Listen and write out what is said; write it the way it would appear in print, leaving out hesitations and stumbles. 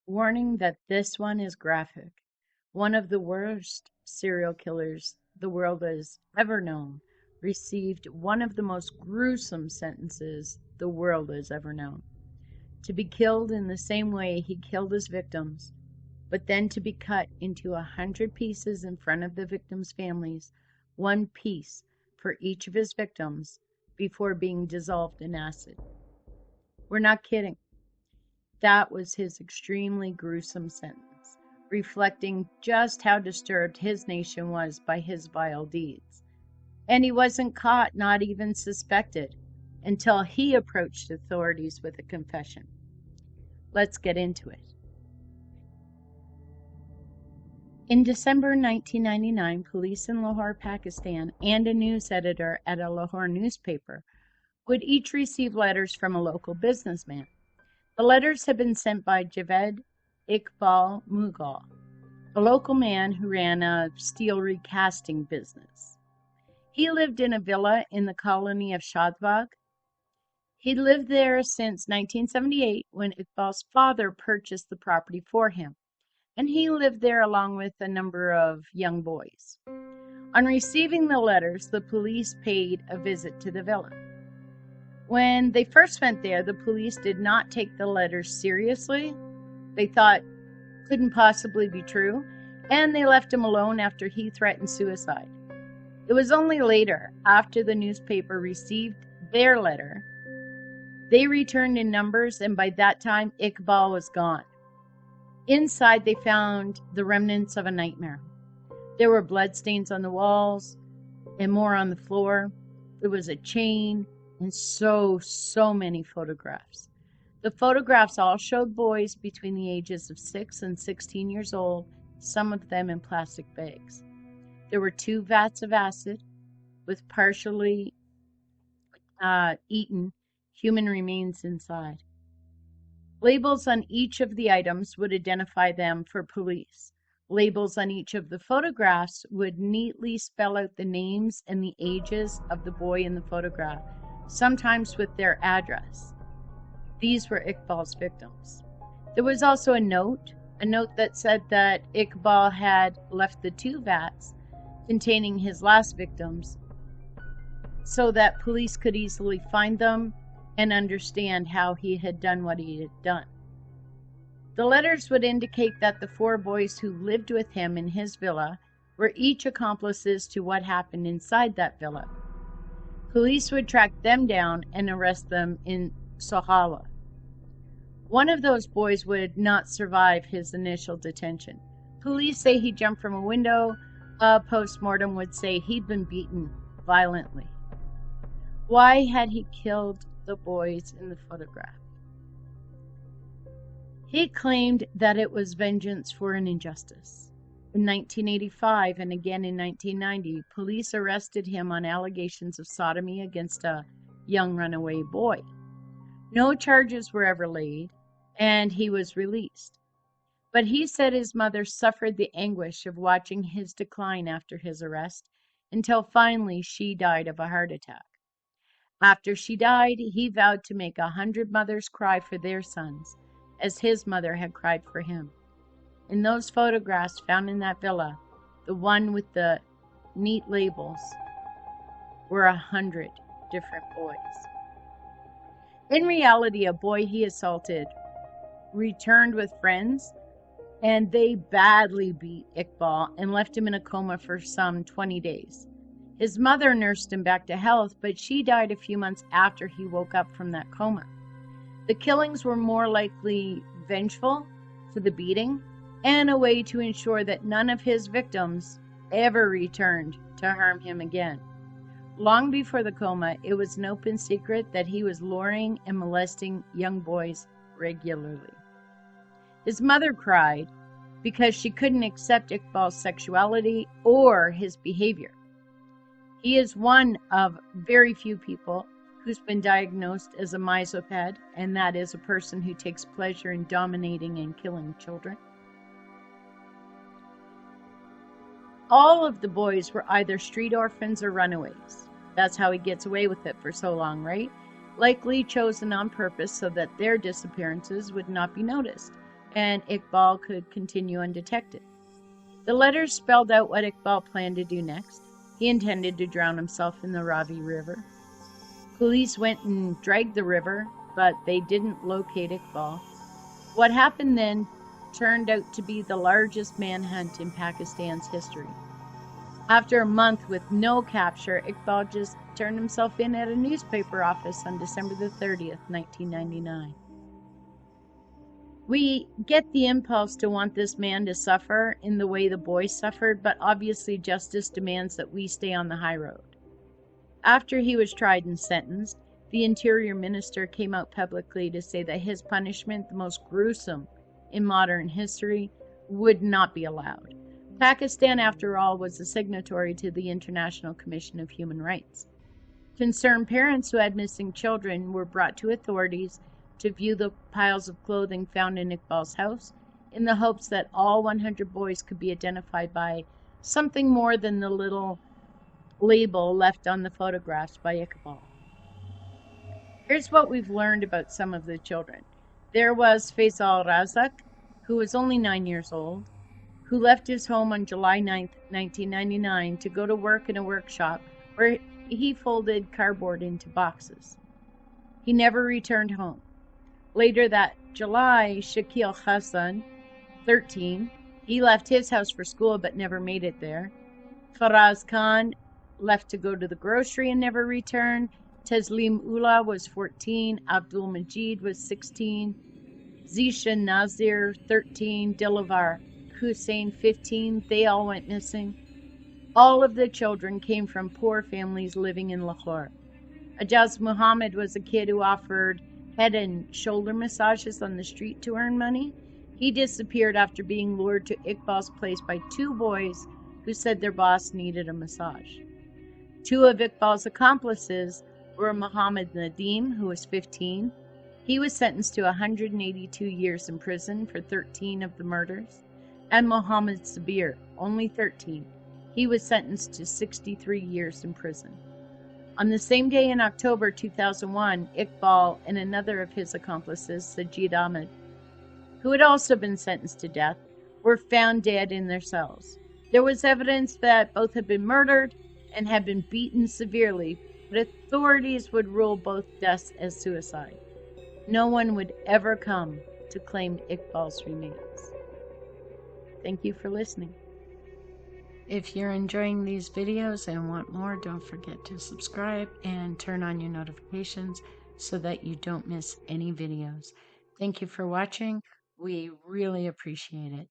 Warning that this one is graphic. One of the worst serial killers the world has ever known received one of the most gruesome sentences the world has ever known. To be killed in the same way he killed his victims, but then to be cut into 100 pieces in front of the victims' families, one piece for each of his victims, before being dissolved in acid. We're not kidding. That was his extremely gruesome sentence, reflecting just how disturbed his nation was by his vile deeds. And he wasn't caught, not even suspected, until he approached authorities with a confession. Let's get into it. In December 1999, police in Lahore, Pakistan, and a news editor at a Lahore newspaper would each receive letters from a local businessman. The letters had been sent by Javed Iqbal Mughal, a local man who ran a steel recasting business. He lived in a villa in the colony of Shadbagh. He'd lived there since 1978 when Iqbal's father purchased the property for him, and he lived there along with a number of young boys. On receiving the letters, the police paid a visit to the villa. When they first went there, the police did not take the letters seriously. They thought couldn't possibly be true, and they left him alone after he threatened suicide. It was only later, after the newspaper received their letter, they returned in numbers, and by that time, Iqbal was gone. Inside, they found the remnants of a nightmare. There were bloodstains on the walls and more on the floor. There was a chain and so many photographs. The photographs all showed boys between the ages of 6 and 16 years old, some of them in plastic bags. There were 2 vats of acid with partially eaten human remains inside. Labels on each of the items would identify them for police. Labels on each of the photographs would neatly spell out the names and the ages of the boy in the photograph, sometimes with their address. These were Iqbal's victims. There was also a note that said that Iqbal had left the 2 vats containing his last victims so that police could easily find them and understand how he had done what he had done. The letters would indicate that the 4 boys who lived with him in his villa were each accomplices to what happened inside that villa. Police would track them down and arrest them in Sohala. One of those boys would not survive his initial detention. Police say he jumped from a window. A post-mortem would say he'd been beaten violently. Why had he killed the boys in the photograph? He claimed that it was vengeance for an injustice. In 1985 and again in 1990, police arrested him on allegations of sodomy against a young runaway boy. No charges were ever laid, and he was released. But he said his mother suffered the anguish of watching his decline after his arrest, until finally she died of a heart attack. After she died, he vowed to make 100 mothers cry for their sons, as his mother had cried for him. In those photographs found in that villa, the one with the neat labels, were 100 different boys. In reality, a boy he assaulted returned with friends, and they badly beat Iqbal and left him in a coma for some 20 days. His mother nursed him back to health, but she died a few months after he woke up from that coma. The killings were more likely vengeful for the beating and a way to ensure that none of his victims ever returned to harm him again. Long before the coma, it was an open secret that he was luring and molesting young boys regularly. His mother cried because she couldn't accept Iqbal's sexuality or his behavior. He is one of very few people who's been diagnosed as a misoped, and that is a person who takes pleasure in dominating and killing children. All of the boys were either street orphans or runaways. That's how he gets away with it for so long, right? Likely chosen on purpose so that their disappearances would not be noticed, and Iqbal could continue undetected. The letters spelled out what Iqbal planned to do next. He intended to drown himself in the Ravi River. Police went and dragged the river, but they didn't locate Iqbal. What happened then turned out to be the largest manhunt in Pakistan's history. After a month with no capture, Iqbal just turned himself in at a newspaper office on December the 30th, 1999. We get the impulse to want this man to suffer in the way the boys suffered, but obviously justice demands that we stay on the high road. After he was tried and sentenced, the Interior Minister came out publicly to say that his punishment, the most gruesome in modern history, would not be allowed. Pakistan, after all, was a signatory to the International Commission of Human Rights. Concerned parents who had missing children were brought to authorities to view the piles of clothing found in Iqbal's house in the hopes that all 100 boys could be identified by something more than the little label left on the photographs by Iqbal. Here's what we've learned about some of the children. There was Faisal Razak, who was only 9 years old, who left his home on July 9, 1999 to go to work in a workshop where he folded cardboard into boxes. He never returned home. Later that July, Shakil Hassan, 13, he left his house for school but never made it there. Faraz Khan left to go to the grocery and never returned. Taslim Ullah was 14. Abdul Majid was 16. Zisha Nazir, 13. Dilavar Hussein, 15. They all went missing. All of the children came from poor families living in Lahore. Ajaz Muhammad was a kid who offered head and shoulder massages on the street to earn money. He disappeared after being lured to Iqbal's place by 2 boys who said their boss needed a massage. 2 of Iqbal's accomplices were Muhammad Nadeem, who was 15. He was sentenced to 182 years in prison for 13 of the murders. And Muhammad Sabir, only 13. He was sentenced to 63 years in prison. On the same day in October 2001, Iqbal and another of his accomplices, Sajid Ahmed, who had also been sentenced to death, were found dead in their cells. There was evidence that both had been murdered and had been beaten severely, but authorities would rule both deaths as suicide. No one would ever come to claim Iqbal's remains. Thank you for listening. If you're enjoying these videos and want more, don't forget to subscribe and turn on your notifications so that you don't miss any videos. Thank you for watching. We really appreciate it.